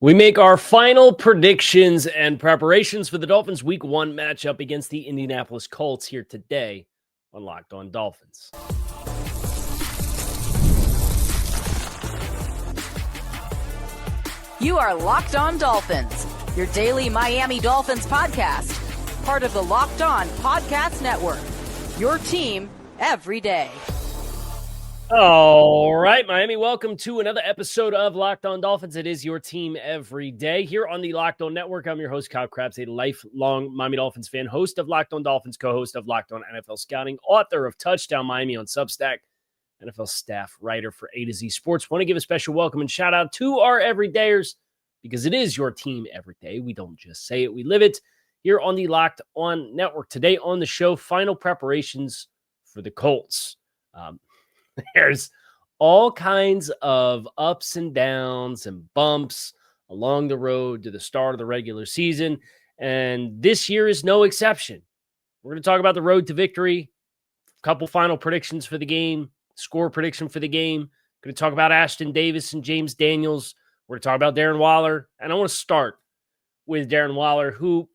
We make our final predictions and preparations for the Dolphins Week 1 matchup against the Indianapolis Colts here today on Locked On Dolphins. You are Locked On Dolphins, your daily Miami Dolphins podcast, part of the Locked On Podcast Network, your team every day. All right, Miami, welcome to another episode of Locked On Dolphins. It is your team every day here on the Locked On Network. I'm your host, Kyle Krabs, a lifelong Miami Dolphins fan, host of Locked On Dolphins, co-host of Locked On NFL Scouting, author of Touchdown Miami on Substack, NFL staff writer for A to Z Sports. Want to give a special welcome and shout out to our everydayers because it is your team every day. We don't just say it, we live it here on the Locked On Network. Today on the show, final preparations for the Colts. There's all kinds of ups and downs and bumps along the road to the start of the regular season, and this year is no exception. We're going to talk about the road to victory, a couple final predictions for the game, score prediction for the game. Going to talk about Ashtyn Davis and James Daniels. We're going to talk about Darren Waller, and I want to start with Darren Waller, who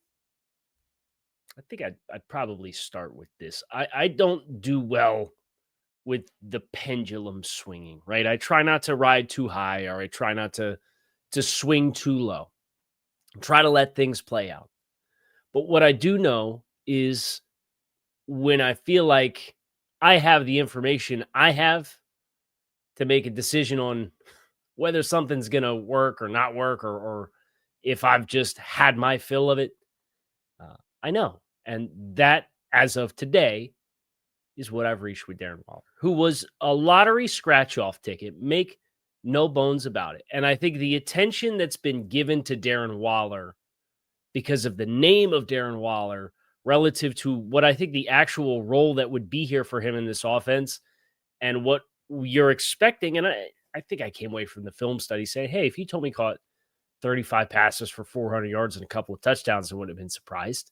I think I'd probably start with this. I don't do well with the pendulum swinging, right? I try not to ride too high, or I try not to swing too low. Try to let things play out. But what I do know is when I feel like I have the information I have to make a decision on whether something's going to work or not work, or if I've just had my fill of it, I know. And that, as of today, is what I've reached with Darren Waller, who was a lottery scratch-off ticket. Make no bones about it. And I think the attention that's been given to Darren Waller because of the name of Darren Waller relative to what I think the actual role that would be here for him in this offense and what you're expecting. And I think I came away from the film study saying, hey, if you told me he caught 35 passes for 400 yards and a couple of touchdowns, I wouldn't have been surprised.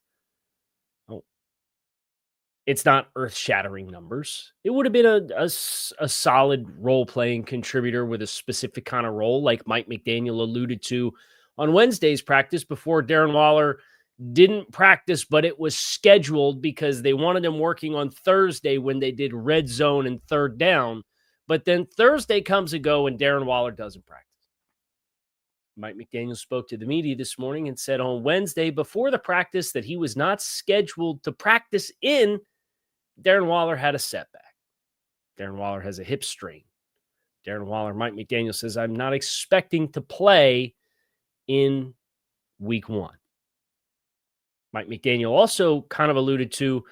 It's not earth-shattering numbers. It would have been a solid role-playing contributor with a specific kind of role, like Mike McDaniel alluded to on Wednesday's practice before Darren Waller didn't practice, but it was scheduled because they wanted him working on Thursday when they did red zone and third down. But then Thursday comes and go and Darren Waller doesn't practice. Mike McDaniel spoke to the media this morning and said on Wednesday before the practice that he was not scheduled to practice in. Darren Waller had a setback. Darren Waller has a hip strain. Darren Waller, Mike McDaniel says, I'm not expecting to play in week 1. Mike McDaniel also kind of alluded to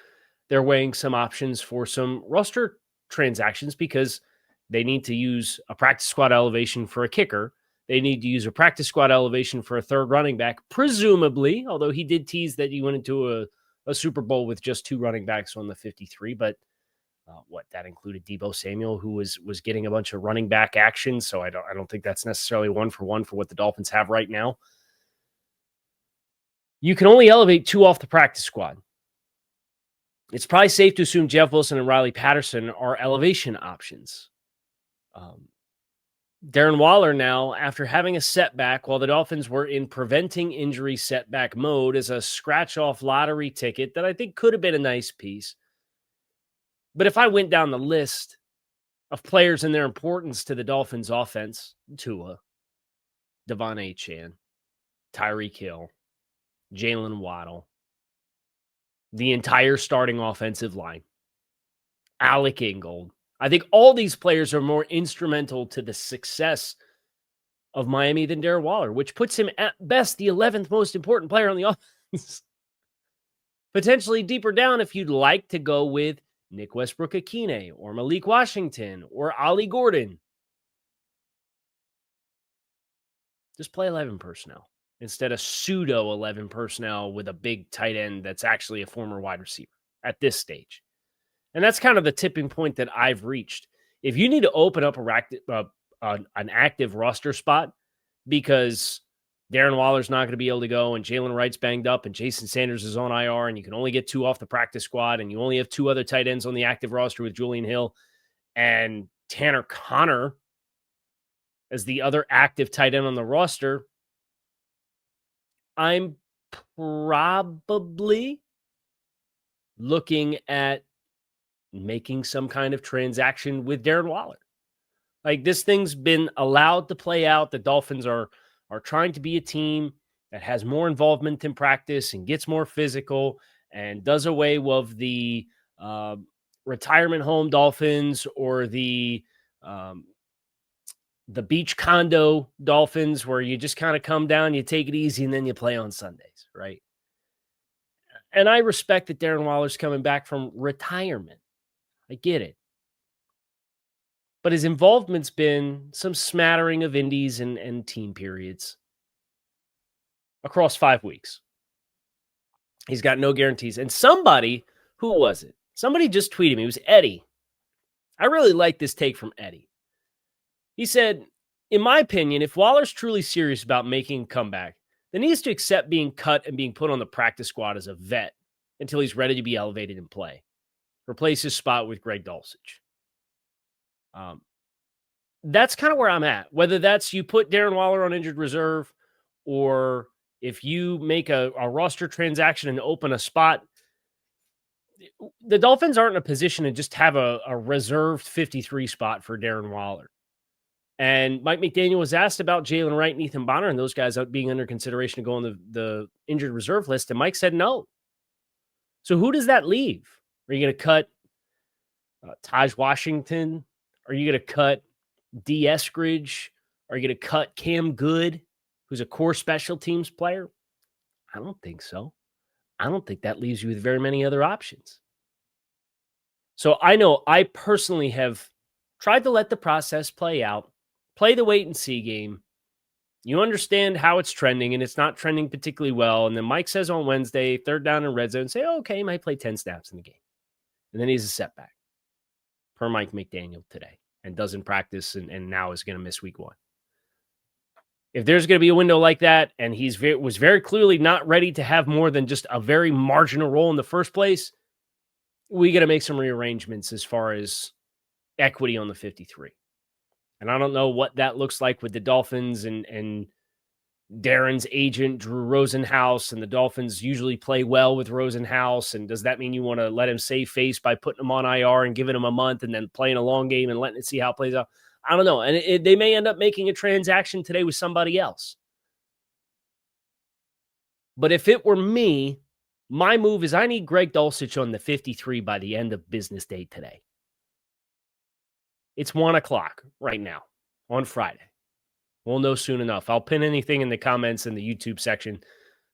they're weighing some options for some roster transactions because they need to use a practice squad elevation for a kicker. They need to use a practice squad elevation for a third running back, presumably, although he did tease that he went into a Super Bowl with just 2 running backs on the 53, but that included Deebo Samuel, who was getting a bunch of running back action. So I don't think that's necessarily one for what the Dolphins have right now. You can only elevate 2 off the practice squad. It's probably safe to assume Jeff Wilson and Riley Patterson are elevation options. Darren Waller now, after having a setback while the Dolphins were in preventing injury setback mode, is a scratch-off lottery ticket that I think could have been a nice piece. But if I went down the list of players and their importance to the Dolphins offense, Tua, Devon Achane, Tyreek Hill, Jalen Waddle, the entire starting offensive line, Alec Ingold, I think all these players are more instrumental to the success of Miami than Darren Waller, which puts him at best the 11th most important player on the offense. Potentially deeper down if you'd like to go with Nick Westbrook-Akine or Malik Washington or Ollie Gordon. Just play 11 personnel instead of pseudo 11 personnel with a big tight end that's actually a former wide receiver at this stage. And that's kind of the tipping point that I've reached. If you need to open up an active roster spot because Darren Waller's not going to be able to go and Jalen Wright's banged up and Jason Sanders is on IR and you can only get 2 off the practice squad and you only have 2 other tight ends on the active roster with Julian Hill and Tanner Connor as the other active tight end on the roster, I'm probably looking at making some kind of transaction with Darren Waller. Like, this thing's been allowed to play out. The Dolphins are trying to be a team that has more involvement in practice and gets more physical and does away with the retirement home Dolphins or the beach condo Dolphins, where you just kind of come down, you take it easy, and then you play on Sundays, right? And I respect that Darren Waller's coming back from retirement. I get it. But his involvement's been some smattering of indies and team periods across 5 weeks. He's got no guarantees. And somebody, who was it? Somebody just tweeted me. It was Eddie. I really like this take from Eddie. He said, in my opinion, if Waller's truly serious about making a comeback, then he has to accept being cut and being put on the practice squad as a vet until he's ready to be elevated and play. Replace his spot with Greg Dulcich. That's kind of where I'm at. Whether that's you put Darren Waller on injured reserve, or if you make a roster transaction and open a spot, the Dolphins aren't in a position to just have a reserved 53 spot for Darren Waller. And Mike McDaniel was asked about Jalen Wright and Ethan Bonner and those guys being under consideration to go on the injured reserve list, and Mike said no. So who does that leave? Are you going to cut Taj Washington? Are you going to cut D. Eskridge? Are you going to cut Cam Good, who's a core special teams player? I don't think so. I don't think that leaves you with very many other options. So I know I personally have tried to let the process play out, play the wait and see game. You understand how it's trending, and it's not trending particularly well. And then Mike says on Wednesday, third down in red zone, say, oh, okay, he might play 10 snaps in the game. And then he's a setback, per Mike McDaniel today, and doesn't practice and now is going to miss week 1. If there's going to be a window like that, and was very clearly not ready to have more than just a very marginal role in the first place, we got to make some rearrangements as far as equity on the 53. And I don't know what that looks like with the Dolphins and Darren's agent, Drew Rosenhaus, and the Dolphins usually play well with Rosenhaus. And does that mean you want to let him save face by putting him on IR and giving him a month and then playing a long game and letting it see how it plays out? I don't know. And they may end up making a transaction today with somebody else. But if it were me, my move is I need Greg Dulcich on the 53 by the end of business day today. It's 1 o'clock right now on Friday. We'll know soon enough. I'll pin anything in the comments in the YouTube section.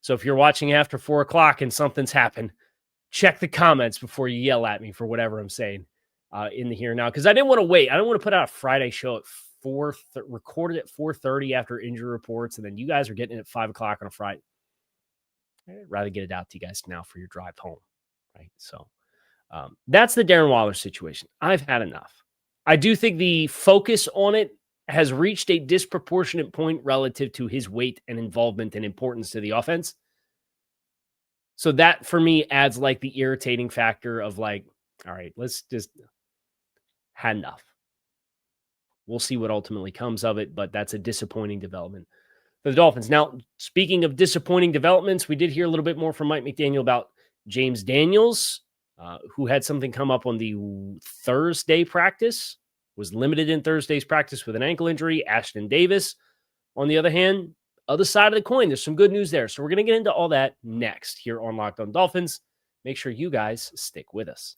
So if you're watching after 4 o'clock and something's happened, check the comments before you yell at me for whatever I'm saying in the here now. Because I didn't want to wait. I don't want to put out a Friday show at recorded at 4:30 after injury reports, and then you guys are getting it at 5 o'clock on a Friday. I'd rather get it out to you guys now for your drive home, right? So that's the Darren Waller situation. I've had enough. I do think the focus on it has reached a disproportionate point relative to his weight and involvement and importance to the offense. So that, for me, adds like the irritating factor of like, all right, let's just had enough. We'll see what ultimately comes of it, but that's a disappointing development for the Dolphins. Now, speaking of disappointing developments, we did hear a little bit more from Mike McDaniel about James Daniels, who had something come up on the Thursday practice, was limited in Thursday's practice with an ankle injury. Ashtyn Davis, on the other hand, other side of the coin, there's some good news there. So we're going to get into all that next here on Locked On Dolphins. Make sure you guys stick with us.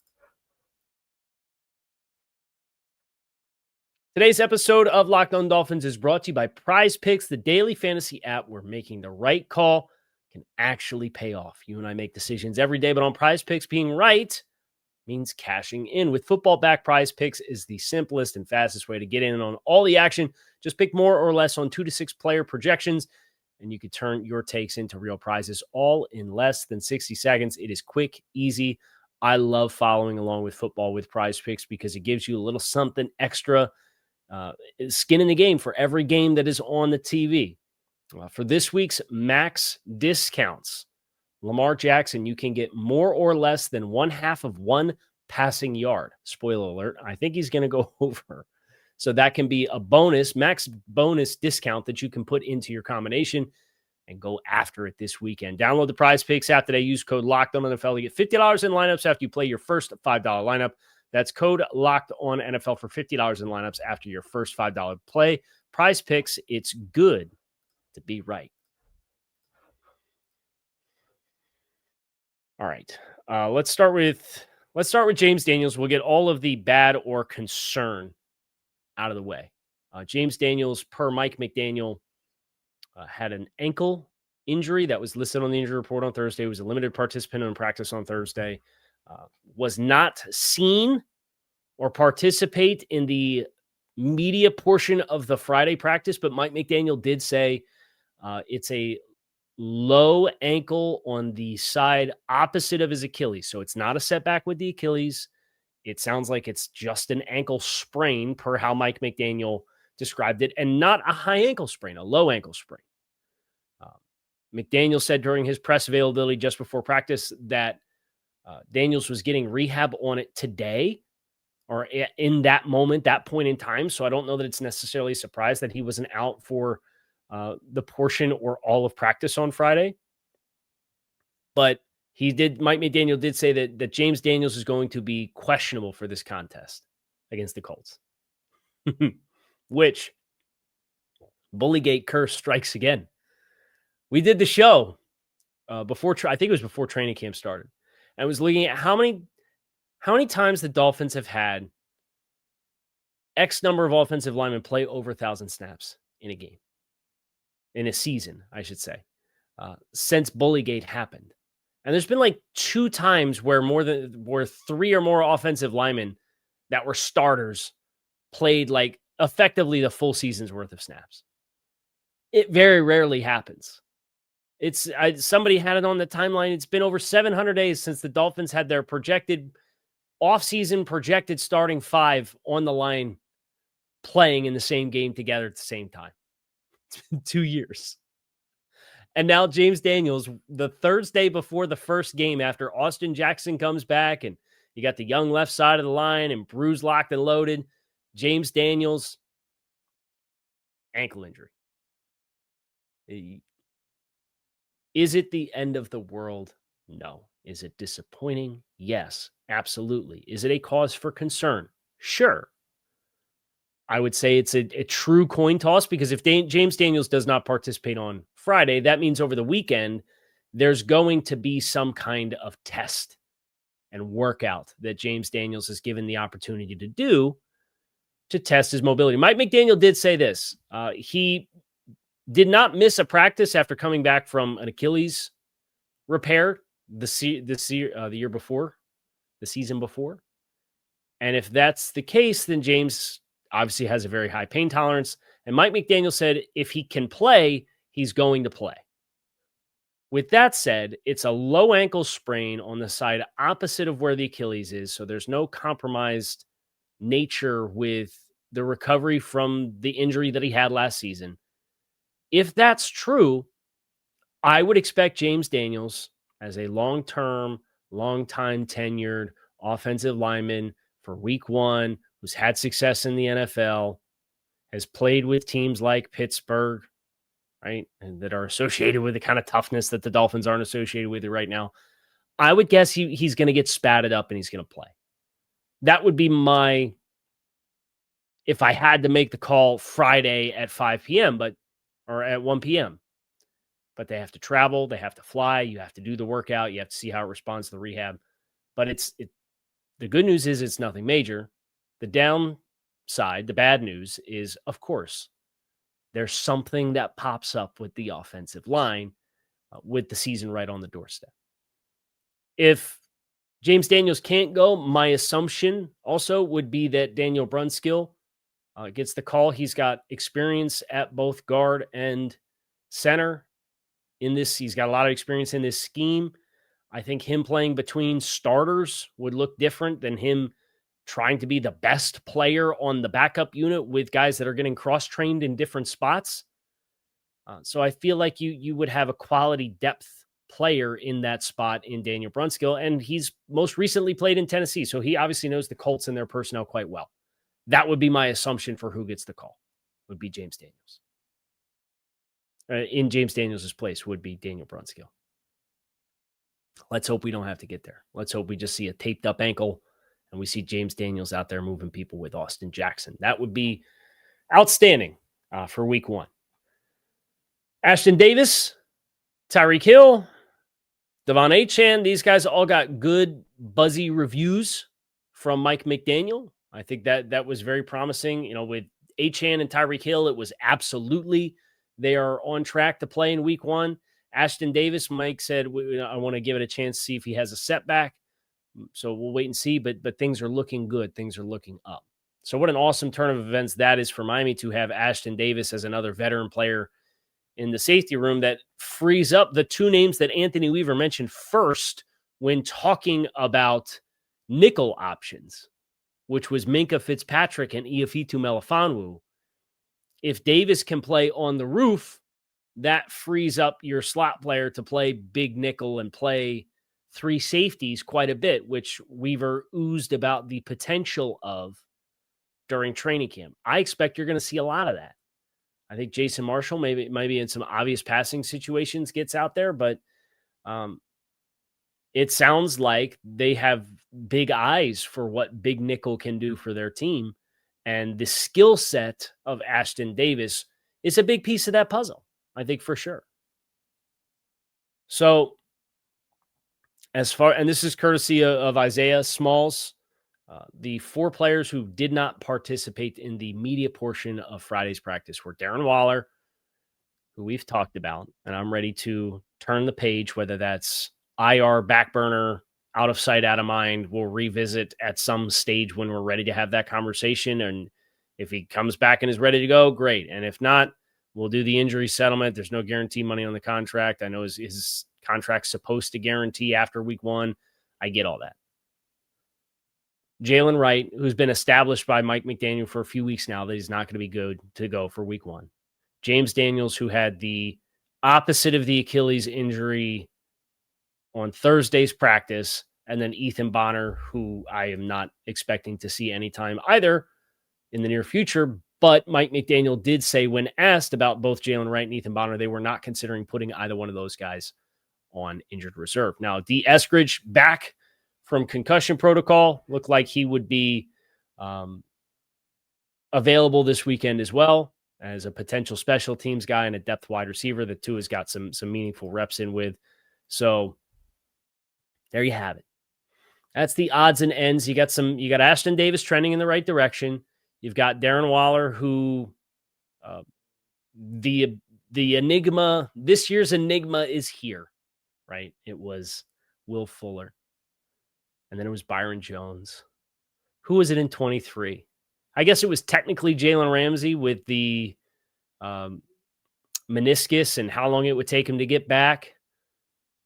Today's episode of Locked On Dolphins is brought to you by Prize Picks, the daily fantasy app where making the right call can actually pay off. You and I make decisions every day, but on Prize Picks, being right means cashing in. With football back, Prize Picks is the simplest and fastest way to get in on all the action. Just pick more or less on 2 to 6 player projections, and you can turn your takes into real prizes all in less than 60 seconds. It is quick, easy. I love following along with football with Prize Picks because it gives you a little something extra, skin in the game for every game that is on the TV. For this week's max discounts, Lamar Jackson, you can get more or less than 1/2 of 1 passing yard. Spoiler alert, I think he's going to go over. So that can be a bonus, max bonus discount that you can put into your combination. and go after it this weekend. Download the Prize Picks app today. Use code LOCKEDONNFL to get $50 in lineups after you play your first $5 lineup. That's code LOCKEDONNFL for $50 in lineups after your first $5 play. Prize Picks, it's good to be right. All right. Let's start with James Daniels. We'll get all of the bad or concern out of the way. James Daniels, per Mike McDaniel, had an ankle injury that was listed on the injury report on Thursday. He was a limited participant in practice on Thursday. Was not seen or participate in the media portion of the Friday practice, but Mike McDaniel did say it's a low ankle on the side opposite of his Achilles. So it's not a setback with the Achilles. It sounds like it's just an ankle sprain per how Mike McDaniel described it, and not a high ankle sprain, a low ankle sprain. McDaniel said during his press availability just before practice that Daniels was getting rehab on it today or in that moment, that point in time. So I don't know that it's necessarily a surprise that he wasn't out for the portion or all of practice on Friday. But Mike McDaniel did say that James Daniels is going to be questionable for this contest against the Colts. Which Bullygate curse strikes again. We did the show before, I think it was before training camp started. And I was looking at how many times the Dolphins have had X number of offensive linemen play over 1,000 snaps in a game. In a season, I should say, since Bullygate happened. And there's been like 2 times where 3 or more offensive linemen that were starters played like effectively the full season's worth of snaps. It very rarely happens. Somebody had it on the timeline. It's been over 700 days since the Dolphins had their projected starting 5 on the line playing in the same game together at the same time. It's been 2 years. And now James Daniels, the Thursday before the first game, after Austin Jackson comes back and you got the young left side of the line and Bruce locked and loaded, James Daniels, ankle injury. Is it the end of the world? No. Is it disappointing? Yes, absolutely. Is it a cause for concern? Sure. I would say it's a true coin toss because if James Daniels does not participate on Friday, that means over the weekend, there's going to be some kind of test and workout that James Daniels is given the opportunity to do to test his mobility. Mike McDaniel did say this. He did not miss a practice after coming back from an Achilles repair the season before. And if that's the case, then James obviously has a very high pain tolerance. And Mike McDaniel said if he can play, he's going to play. With that said, it's a low ankle sprain on the side opposite of where the Achilles is. So there's no compromised nature with the recovery from the injury that he had last season. If that's true, I would expect James Daniels as a long-time tenured offensive lineman for week 1, who's had success in the NFL, has played with teams like Pittsburgh, right, and that are associated with the kind of toughness that the Dolphins aren't associated with right now. I would guess he's going to get spatted up and he's going to play. That would be if I had to make the call Friday at 5 p.m., or at 1 p.m. But they have to travel, they have to fly, you have to do the workout, you have to see how it responds to the rehab. But the good news is it's nothing major. The downside, the bad news is, of course, there's something that pops up with the offensive line with the season right on the doorstep. If James Daniels can't go, my assumption also would be that Daniel Brunskill gets the call. He's got experience at both guard and center in this. He's got a lot of experience in this scheme. I think him playing between starters would look different than him trying to be the best player on the backup unit with guys that are getting cross-trained in different spots. So I feel like you would have a quality depth player in that spot in Daniel Brunskill, and he's most recently played in Tennessee, so he obviously knows the Colts and their personnel quite well. That would be my assumption for who gets the call, would be James Daniels. in James Daniels' place would be Daniel Brunskill. Let's hope we don't have to get there. Let's hope we just see a taped up ankle and we see James Daniels out there moving people with Austin Jackson. That would be outstanding for week 1. Ashtyn Davis, Tyreek Hill, Devon Achane, these guys all got good, buzzy reviews from Mike McDaniel. I think that was very promising. With Achane and Tyreek Hill, it was absolutely they are on track to play in week 1. Ashtyn Davis, Mike said, I want to give it a chance to see if he has a setback. So we'll wait and see, but things are looking good. Things are looking up. So what an awesome turn of events that is for Miami to have Ashtyn Davis as another veteran player in the safety room that frees up the 2 names that Anthony Weaver mentioned first when talking about nickel options, which was Minkah Fitzpatrick and Iafetu Melifonwu. If Davis can play on the roof, that frees up your slot player to play big nickel and play 3 safeties quite a bit, which Weaver oozed about the potential of during training camp. I expect you're going to see a lot of that. I think Jason Marshall maybe in some obvious passing situations gets out there, but it sounds like they have big eyes for what big nickel can do for their team. And the skill set of Ashtyn Davis is a big piece of that puzzle, I think, for sure. So and this is courtesy of Isaiah Smalls, the 4 players who did not participate in the media portion of Friday's practice were Darren Waller, who we've talked about, and I'm ready to turn the page, whether that's IR, back burner, out of sight, out of mind. We'll revisit at some stage when we're ready to have that conversation. And if he comes back and is ready to go, great. And if not, we'll do the injury settlement. There's no guarantee money on the contract. I know his contract's supposed to guarantee after week 1. I get all that. Jalen Wright, who's been established by Mike McDaniel for a few weeks now that he's not going to be good to go for week 1. James Daniels, who had the opposite of the Achilles injury on Thursday's practice, and then Ethan Bonner, who I am not expecting to see anytime either in the near future. But Mike McDaniel did say when asked about both Jalen Wright and Ethan Bonner, they were not considering putting either one of those guys on injured reserve. Now, D. Eskridge back from concussion protocol, looked like he would be available this weekend as well as a potential special teams guy and a depth wide receiver that Tua has got some meaningful reps in with. So there you have it. That's the odds and ends. You got Ashtyn Davis trending in the right direction. You've got Darren Waller, who the enigma, this year's enigma is here, right? It was Will Fuller. And then it was Byron Jones. Who was it in 23? I guess it was technically Jalen Ramsey with the meniscus and how long it would take him to get back.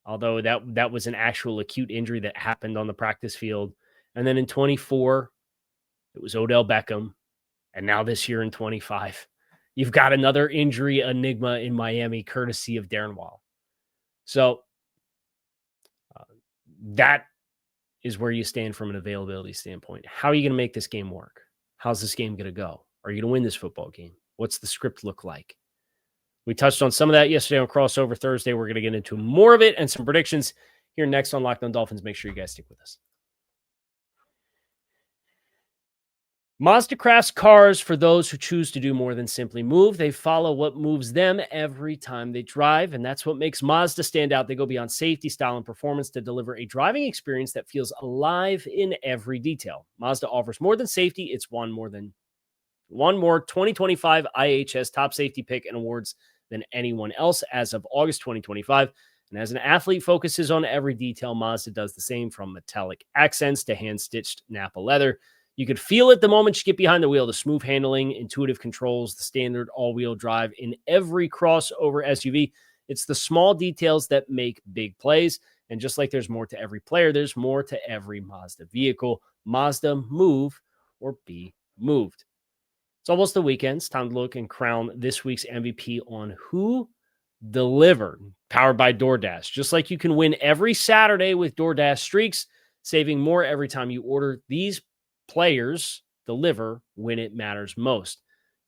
Although that was an actual acute injury that happened on the practice field. And then in 24, it was Odell Beckham. And now this year in 25, you've got another injury enigma in Miami, courtesy of Darren Waller. So that is where you stand from an availability standpoint. How are you going to make this game work? How's this game going to go? Are you going to win this football game? What's the script look like? We touched on some of that yesterday on Crossover Thursday. We're going to get into more of it and some predictions here next on Locked On Dolphins. Make sure you guys stick with us. Mazda crafts cars for those who choose to do more than simply move. They follow what moves them every time they drive, and that's what makes Mazda stand out. They go beyond safety, style, and performance to deliver a driving experience that feels alive in every detail. Mazda offers more than safety. It's one more 2025 IHS top safety pick and awards than anyone else as of August 2025. And as an athlete focuses on every detail, Mazda does the same, from metallic accents to hand-stitched Napa leather. You could feel it the moment you get behind the wheel. The smooth handling, intuitive controls, the standard all-wheel drive in every crossover SUV. It's the small details that make big plays. And just like there's more to every player, there's more to every Mazda vehicle. Mazda, move or be moved. It's almost the weekend. It's time to look and crown this week's MVP on Who Delivered, powered by DoorDash. Just like you can win every Saturday with DoorDash Streaks, saving more every time you order, these players deliver when it matters most.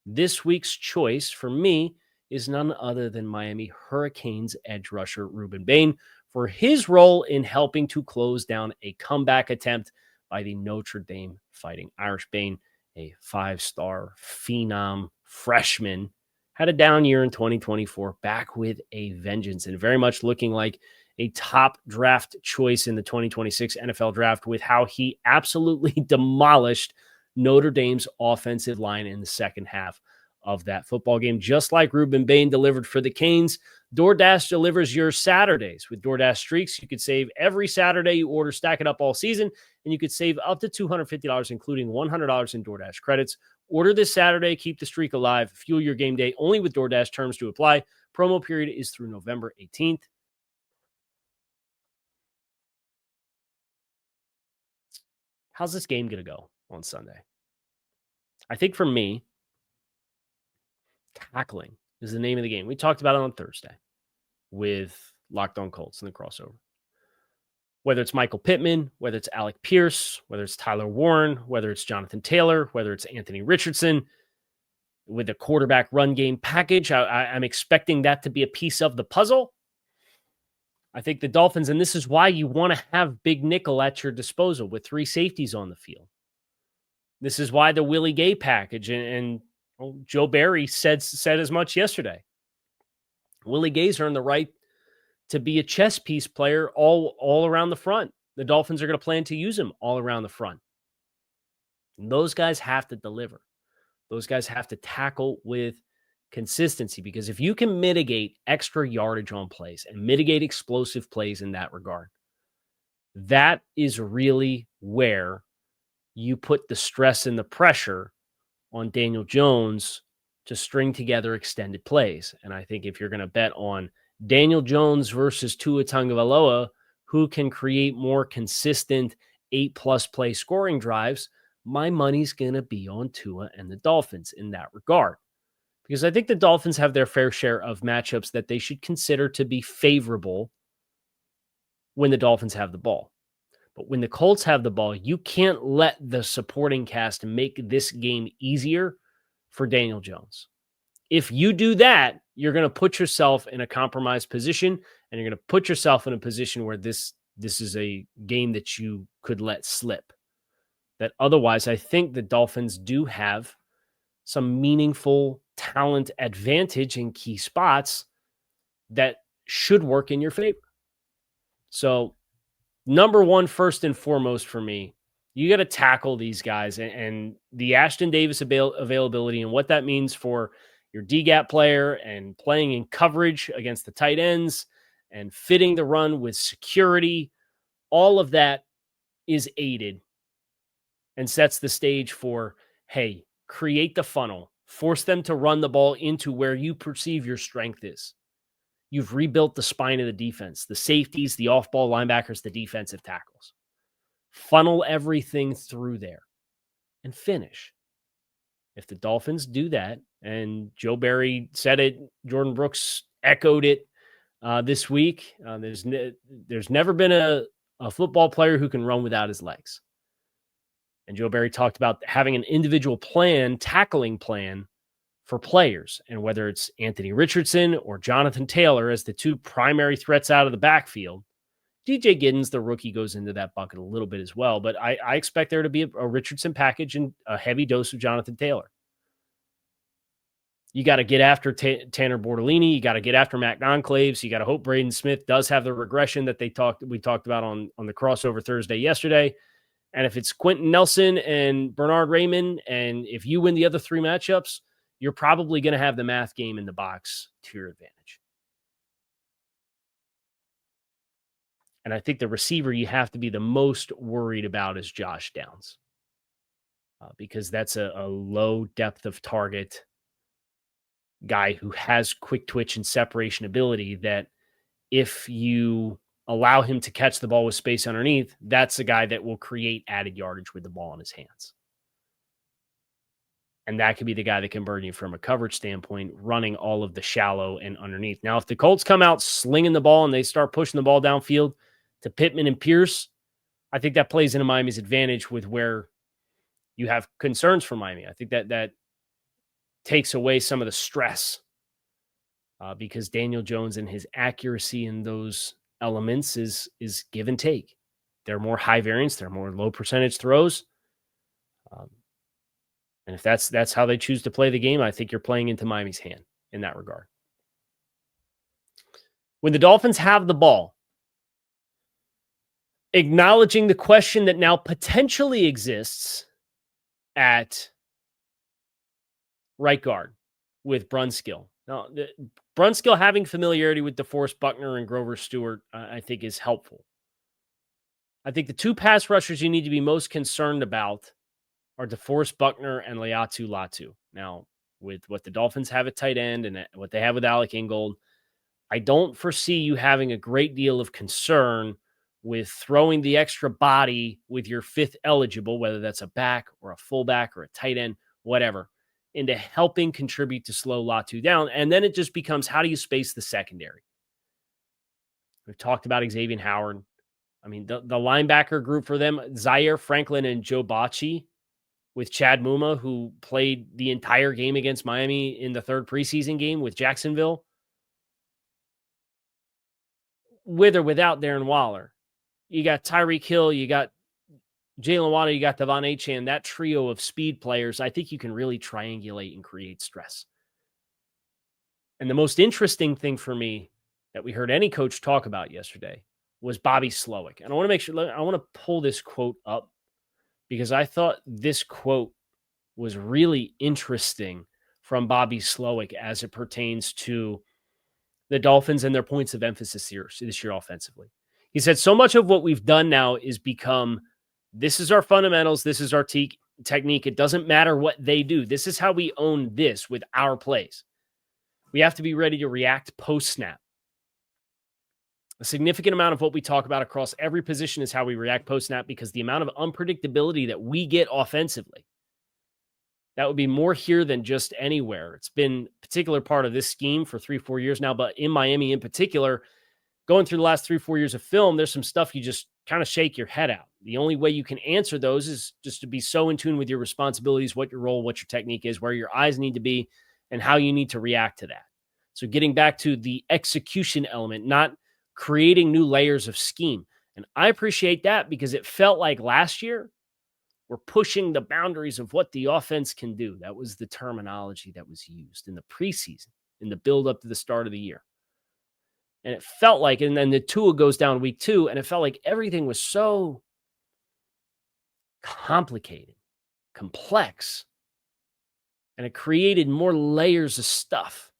This week's choice for me is none other than Miami Hurricanes edge rusher Ruben Bain for his role in helping to close down a comeback attempt by the Notre Dame Fighting Irish. Bain, a 5-star phenom freshman, had a down year in 2024, back with a vengeance and very much looking like a top draft choice in the 2026 NFL draft with how he absolutely demolished Notre Dame's offensive line in the second half of that football game. Just like Ruben Bain delivered for the Canes, DoorDash delivers your Saturdays. With DoorDash Streaks, you could save every Saturday you order, stack it up all season, and you could save up to $250, including $100 in DoorDash credits. Order this Saturday, keep the streak alive, fuel your game day only with DoorDash. Terms to apply. Promo period is through November 18th. How's this game going to go on Sunday? I think for me, tackling is the name of the game. We talked about it on Thursday with Locked On Colts in the crossover. Whether it's Michael Pittman, whether it's Alec Pierce, whether it's Tyler Warren, whether it's Jonathan Taylor, whether it's Anthony Richardson, with a quarterback run game package, I'm expecting that to be a piece of the puzzle. I think the Dolphins, and this is why you want to have Big Nickel at your disposal with 3 safeties on the field. This is why the Willie Gay package, and Joe Barry said as much yesterday. Willie Gay's earned the right to be a chess piece player all around the front. The Dolphins are going to plan to use him all around the front. And those guys have to deliver. Those guys have to tackle with consistency, because if you can mitigate extra yardage on plays and mitigate explosive plays in that regard, that is really where you put the stress and the pressure on Daniel Jones to string together extended plays. And I think if you're going to bet on Daniel Jones versus Tua Tagovailoa, who can create more consistent 8+ play scoring drives, my money's going to be on Tua and the Dolphins in that regard. Because I think the Dolphins have their fair share of matchups that they should consider to be favorable when the Dolphins have the ball. But when the Colts have the ball, you can't let the supporting cast make this game easier for Daniel Jones. If you do that, you're going to put yourself in a compromised position, and you're going to put yourself in a position where this is a game that you could let slip. That otherwise, I think the Dolphins do have some meaningful talent advantage in key spots that should work in your favor. So, number one, first and foremost for me, you got to tackle these guys and the Ashtyn Davis availability and what that means for your D-gap player and playing in coverage against the tight ends and fitting the run with security. All of that is aided and sets the stage for, hey, create the funnel, force them to run the ball into where you perceive your strength is. You've rebuilt the spine of the defense, the safeties, the off-ball linebackers, the defensive tackles. Funnel everything through there and finish. If the Dolphins do that, and Joe Barry said it, Jordan Brooks echoed it this week, there's never been a football player who can run without his legs. And Joe Barry talked about having an individual plan, tackling plan for players. And whether it's Anthony Richardson or Jonathan Taylor as the 2 primary threats out of the backfield, DJ Giddens, the rookie, goes into that bucket a little bit as well. But I expect there to be a Richardson package and a heavy dose of Jonathan Taylor. You got to get after Tanner Bortolini. You got to get after Matt Gonclaves. You got to hope Braden Smith does have the regression that we talked about on the crossover Thursday yesterday. And if it's Quentin Nelson and Bernard Raymond, and if you win the other 3 matchups, you're probably going to have the math game in the box to your advantage. And I think the receiver you have to be the most worried about is Josh Downs, because that's a low depth of target guy who has quick twitch and separation ability that if you allow him to catch the ball with space underneath, that's a guy that will create added yardage with the ball in his hands. And that could be the guy that can burn you from a coverage standpoint, running all of the shallow and underneath. Now, if the Colts come out slinging the ball and they start pushing the ball downfield to Pittman and Pierce, I think that plays into Miami's advantage with where you have concerns for Miami. I think that takes away some of the stress because Daniel Jones and his accuracy in those elements is give and take. They're more high variance. They're more low percentage throws. And if that's how they choose to play the game, I think you're playing into Miami's hand in that regard. When the Dolphins have the ball, acknowledging the question that now potentially exists at right guard with Brunskill. Now, Brunskill having familiarity with DeForest Buckner and Grover Stewart, I think, is helpful. I think the two pass rushers you need to be most concerned about are DeForest Buckner and Laiatu Latu. Now, with what the Dolphins have at tight end and what they have with Alec Ingold, I don't foresee you having a great deal of concern with throwing the extra body with your fifth eligible, whether that's a back or a fullback or a tight end, whatever, into helping contribute to slow Latu down. And then it just becomes, how do you space the secondary? We've talked about Xavier Howard. I mean, the linebacker group for them, Zaire Franklin and Joe Bocci, with Chad Muma, who played the entire game against Miami in the third preseason game with Jacksonville, with or without Darren Waller. You got Tyreek Hill, you got Jalen Waddle, you got Devon Achane, that trio of speed players. I think you can really triangulate and create stress. And the most interesting thing for me that we heard any coach talk about yesterday was Bobby Slowik. And I want to make sure, I want to pull this quote up because I thought this quote was really interesting from Bobby Slowik as it pertains to the Dolphins and their points of emphasis here this year offensively. He said, so much of what we've done now is become, this is our fundamentals, this is our technique. It doesn't matter what they do. This is how we own this with our plays. We have to be ready to react post-snap. A significant amount of what we talk about across every position is how we react post-snap because the amount of unpredictability that we get offensively, that would be more here than just anywhere. It's been a particular part of this scheme for 3-4 years now, but in Miami in particular, going through the last 3-4 years of film, there's some stuff you just kind of shake your head out. The only way you can answer those is just to be so in tune with your responsibilities, what your role, what your technique is, where your eyes need to be, and how you need to react to that. So getting back to the execution element, not creating new layers of scheme. And I appreciate that because it felt like last year we're pushing the boundaries of what the offense can do. That was the terminology that was used in the preseason, in the build-up to the start of the year. And it felt like, and then the Tua goes down week 2, and it felt like everything was so complicated, complex, and it created more layers of stuff.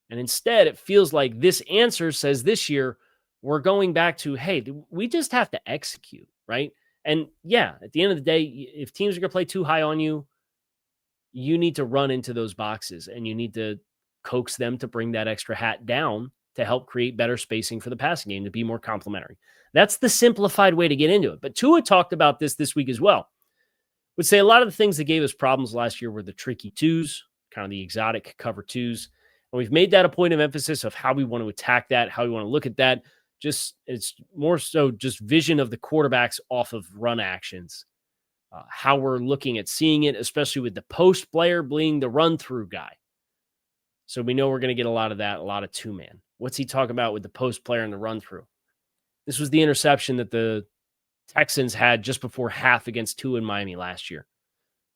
And instead, it feels like this answer says this year, we're going back to, hey, we just have to execute, right? And yeah, at the end of the day, if teams are going to play too high on you, you need to run into those boxes and you need to coax them to bring that extra hat down to help create better spacing for the passing game, to be more complementary. That's the simplified way to get into it. But Tua talked about this week as well. Would say a lot of the things that gave us problems last year were the tricky twos, kind of the exotic cover twos. And we've made that a point of emphasis of how we want to attack that, how we want to look at that. Just it's more so just vision of the quarterbacks off of run actions, how we're looking at seeing it, especially with the post player being the run through guy. So we know we're going to get a lot of that, a lot of two-man. What's he talking about with the post player and the run through? This was the interception that the Texans had just before half against Tua in Miami last year,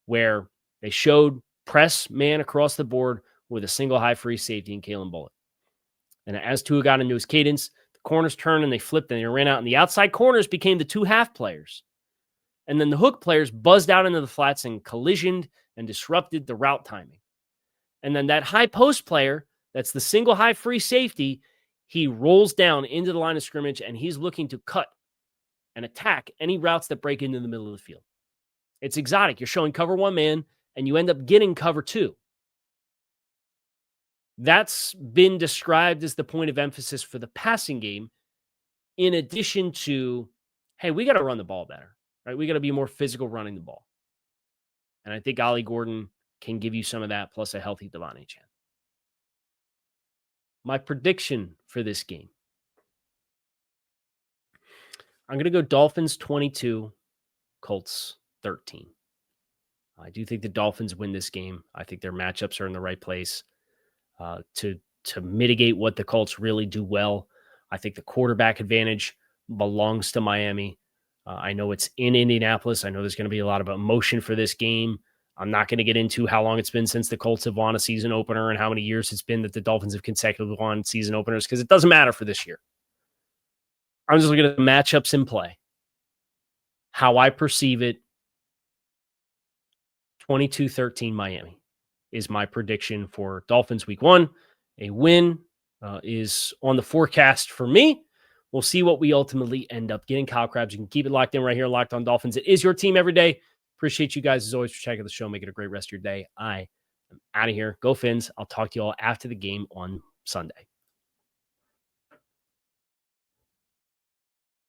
where they showed press man across the board with a single high free safety in Kalen Bullock. And as Tua got into his cadence, the corners turned and they flipped and they ran out, and the outside corners became the two half players. And then the hook players buzzed out into the flats and collisioned and disrupted the route timing. And then that high post player, that's the single high free safety, he rolls down into the line of scrimmage and he's looking to cut and attack any routes that break into the middle of the field. It's exotic. You're showing cover one man and you end up getting cover two. That's been described as the point of emphasis for the passing game, in addition to, hey, we got to run the ball better, right? We got to be more physical running the ball. And I think Ollie Gordon can give you some of that, plus a healthy Devon Achane. My prediction for this game, I'm going to go Dolphins 22, Colts 13. I do think the Dolphins win this game. I think their matchups are in the right place to to mitigate what the Colts really do well. I think the quarterback advantage belongs to Miami. I know it's in Indianapolis. I know there's going to be a lot of emotion for this game. I'm not going to get into how long it's been since the Colts have won a season opener and how many years it's been that the Dolphins have consecutively won season openers, because it doesn't matter for this year. I'm just looking at the matchups in play. How I perceive it, 22-13 Miami is my prediction for Dolphins week 1. A win is on the forecast for me. We'll see what we ultimately end up getting. Kyle Krabs, you can keep it locked in right here, Locked on Dolphins. It is your team every day. Appreciate you guys as always for checking the show. Make it a great rest of your day. I am out of here. Go Fins. I'll talk to you all after the game on Sunday.